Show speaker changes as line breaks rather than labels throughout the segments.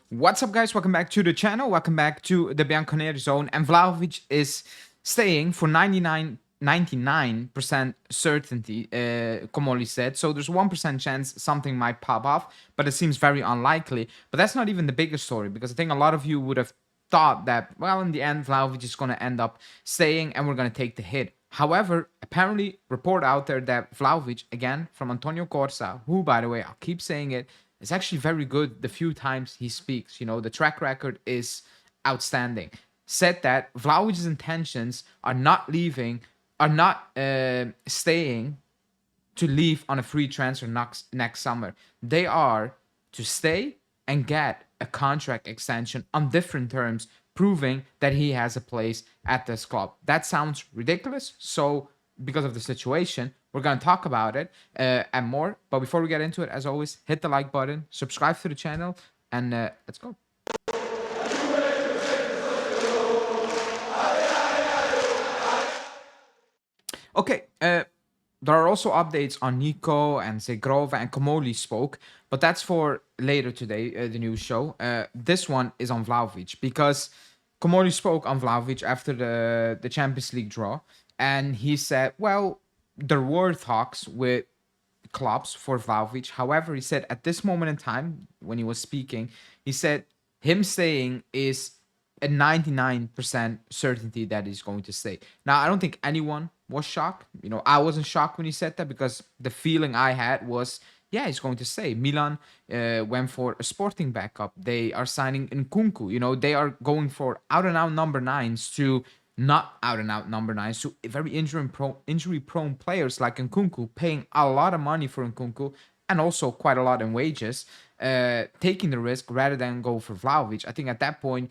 What's up, guys? Welcome back to the channel. Welcome back to the Bianconeri zone. And Vlahovic is staying for 99% certainty, Comolli said. So there's 1% chance something might pop off, but it seems very unlikely. But that's not even the biggest story, because I think a lot of you would have thought that, well, in the end, Vlahovic is going to end up staying and we're going to take the hit. However, apparently, report out there that Vlahovic, again, from Antonio Corsa, who, by the way, I'll keep saying it, is actually very good the few times he speaks. You know, the track record is outstanding. Said that Vlahovic's intentions are not staying to leave on a free transfer next summer. They are to stay and get a contract extension on different terms, proving that he has a place at this club. That sounds ridiculous. So, because of the situation, we're going to talk about it and more. But before we get into it, as always, hit the like button, subscribe to the channel, and let's go. Okay, there are also updates on Nico and Zegrova and Comolli spoke, but that's for later today, the news show. This one is on Vlahovic, because Comolli spoke on Vlahovic after the Champions League draw, and he said, well, there were talks with clubs for Vlahovic. However, he said at this moment in time, when he was speaking, he said him staying is a 99% certainty that he's going to stay. Now, I don't think anyone was shocked. You know, I wasn't shocked when he said that, because the feeling I had was, yeah, he's going to stay. Milan went for a Sporting backup. They are signing Nkunku. You know, they are going for out-and-out number nines to not out-and-out number nines, to very injury-prone players like Nkunku, paying a lot of money for Nkunku and also quite a lot in wages, taking the risk rather than go for Vlahovic. I think at that point,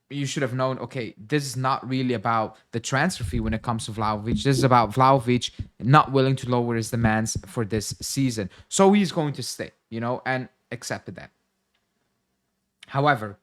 you should have known, okay, this is not really about the transfer fee when it comes to Vlahovic. This is about Vlahovic not willing to lower his demands for this season. So he's going to stay, you know, and accepted that. However,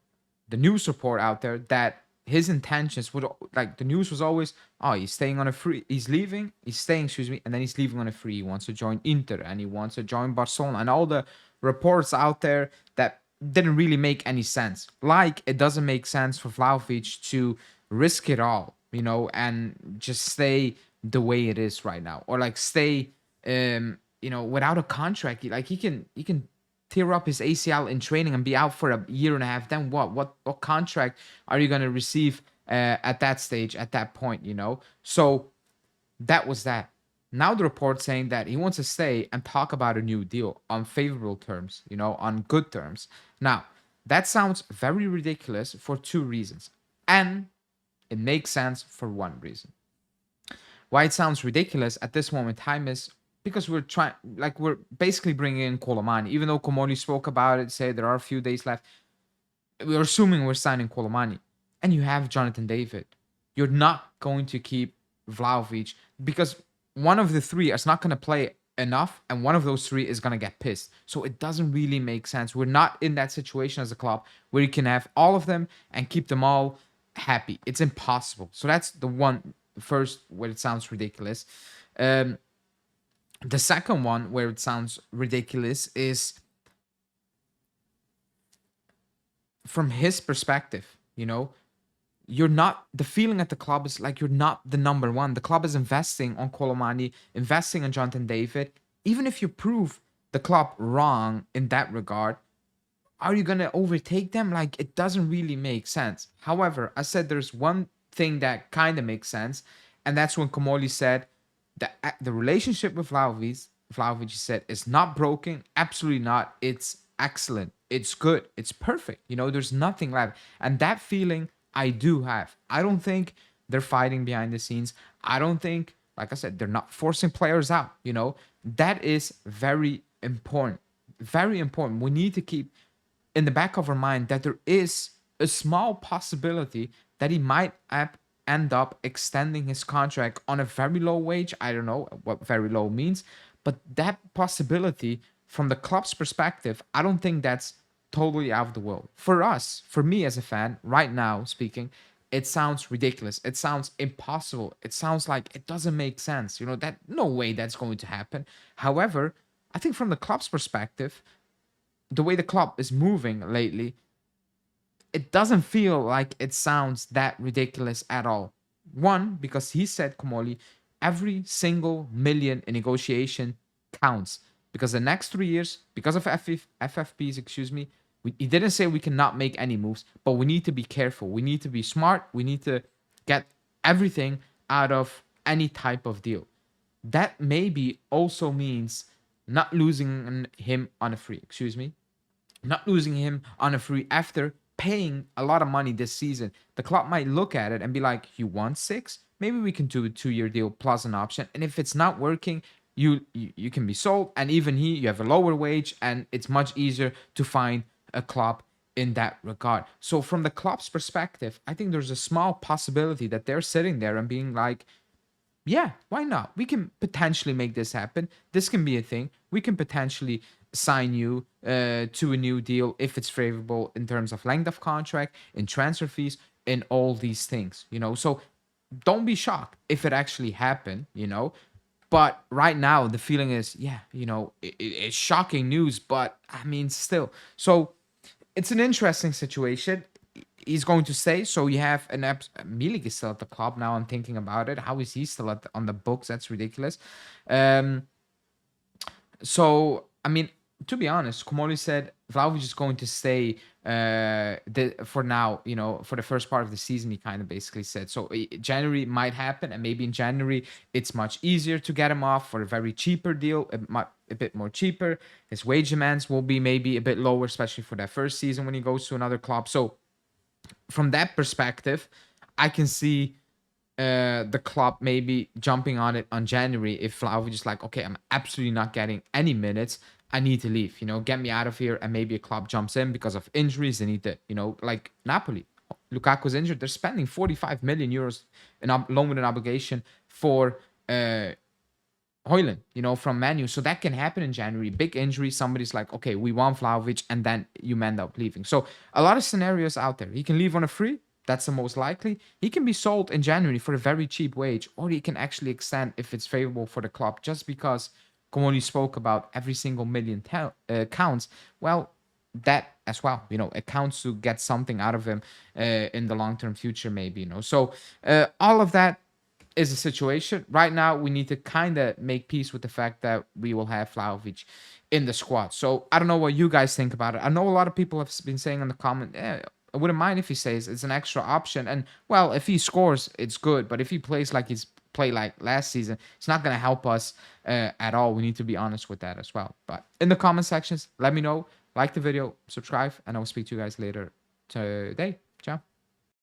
the news report out there that his intentions would, like, the news was always, oh, he's staying on a free, he's staying, and then he's leaving on a free. He wants to join Inter and he wants to join Barcelona, and all the reports out there that didn't really make any sense. Like, it doesn't make sense for Vlahovic to risk it all, you know, and just stay the way it is right now, or like stay, you know, without a contract. Like, he can tear up his ACL in training and be out for a year and a half. Then what contract are you gonna receive at that stage, at that point, you know? So that was that. Now the report saying that he wants to stay and talk about a new deal on favorable terms, you know, on good terms. Now, that sounds very ridiculous for two reasons. And it makes sense for one reason. Why it sounds ridiculous at this moment in time is because we're basically bringing in Colomani. Even though Comolli spoke about it, say there are a few days left, we're assuming we're signing Colomani. And you have Jonathan David. You're not going to keep Vlahovic, because one of the three is not going to play enough, and one of those three is going to get pissed. So it doesn't really make sense. We're not in that situation as a club where you can have all of them and keep them all happy. It's impossible. So that's the one first where it sounds ridiculous. The second one where it sounds ridiculous is from his perspective, you know. You're not, the feeling at the club is like you're not the number one. The club is investing on Colomani, investing on Jonathan David. Even if you prove the club wrong in that regard, are you going to overtake them? Like, it doesn't really make sense. However, I said there's one thing that kind of makes sense, and that's when Comolli said that the relationship with Vlahovic said, is not broken. Absolutely not. It's excellent. It's good. It's perfect. You know, there's nothing left. And that feeling I do have. I don't think they're fighting behind the scenes. I don't think, like I said, they're not forcing players out, you know. That is very important. Very important. We need to keep in the back of our mind that there is a small possibility that he might end up extending his contract on a very low wage. I don't know what very low means, but that possibility from the club's perspective, I don't think that's totally out of the world. For us, for me as a fan, right now speaking, it sounds ridiculous. It sounds impossible. It sounds like it doesn't make sense. You know, that no way that's going to happen. However, I think from the club's perspective, the way the club is moving lately, it doesn't feel like it sounds that ridiculous at all. One, because he said, Comolli, every single million in negotiation counts. Because the next 3 years, because of FFPs, excuse me, he didn't say we cannot make any moves, but we need to be careful. We need to be smart. We need to get everything out of any type of deal. That maybe also means not losing him on a free, excuse me, not losing him on a free after paying a lot of money this season. The club might look at it and be like, you want 6? Maybe we can do a 2-year deal plus an option. And if it's not working, you can be sold. And even you have a lower wage, and it's much easier to find a club in that regard. So from the club's perspective, I think there's a small possibility that they're sitting there and being like, yeah, why not? We can potentially make this happen. This can be a thing. We can potentially sign you to a new deal if it's favorable in terms of length of contract, in transfer fees, in all these things, So don't be shocked if it actually happened, But right now, the feeling is, yeah, it's shocking news, but I mean, still. So it's an interesting situation. He's going to stay. So you have Milik is still at the club now. I'm thinking about it. How is he still on the books? That's ridiculous. So I mean, to be honest, Comolli said Vlahović is going to stay for now. For the first part of the season, he kind of basically said. So January might happen, and maybe in January it's much easier to get him off for a very cheaper deal. A bit more cheaper. His wage demands will be maybe a bit lower, especially for that first season when he goes to another club. So from that perspective, I can see the club maybe jumping on it on January if Vlahović is like, okay, I'm absolutely not getting any minutes. I need to leave, get me out of here. And maybe a club jumps in because of injuries. They need to, like Napoli. Lukaku's injured. They're spending 45 million euros in loan with an obligation for Højlund, from Manu. So that can happen in January. Big injury. Somebody's like, okay, we want Vlahović, and then you end up leaving. So a lot of scenarios out there. He can leave on a free. That's the most likely. He can be sold in January for a very cheap wage, or he can actually extend if it's favorable for the club, just because Comolli spoke about every single million counts. Well, that as well, it counts to get something out of him in the long-term future, maybe, So all of that is a situation. Right now, we need to kind of make peace with the fact that we will have Vlahović in the squad. So I don't know what you guys think about it. I know a lot of people have been saying in the comment, I wouldn't mind if he says it's an extra option. And, well, if he scores, it's good. But if he plays like he's played like last season, it's not going to help us at all. We need to be honest with that as well. But in the comment sections, let me know. Like the video, subscribe, and I will speak to you guys later today. Ciao.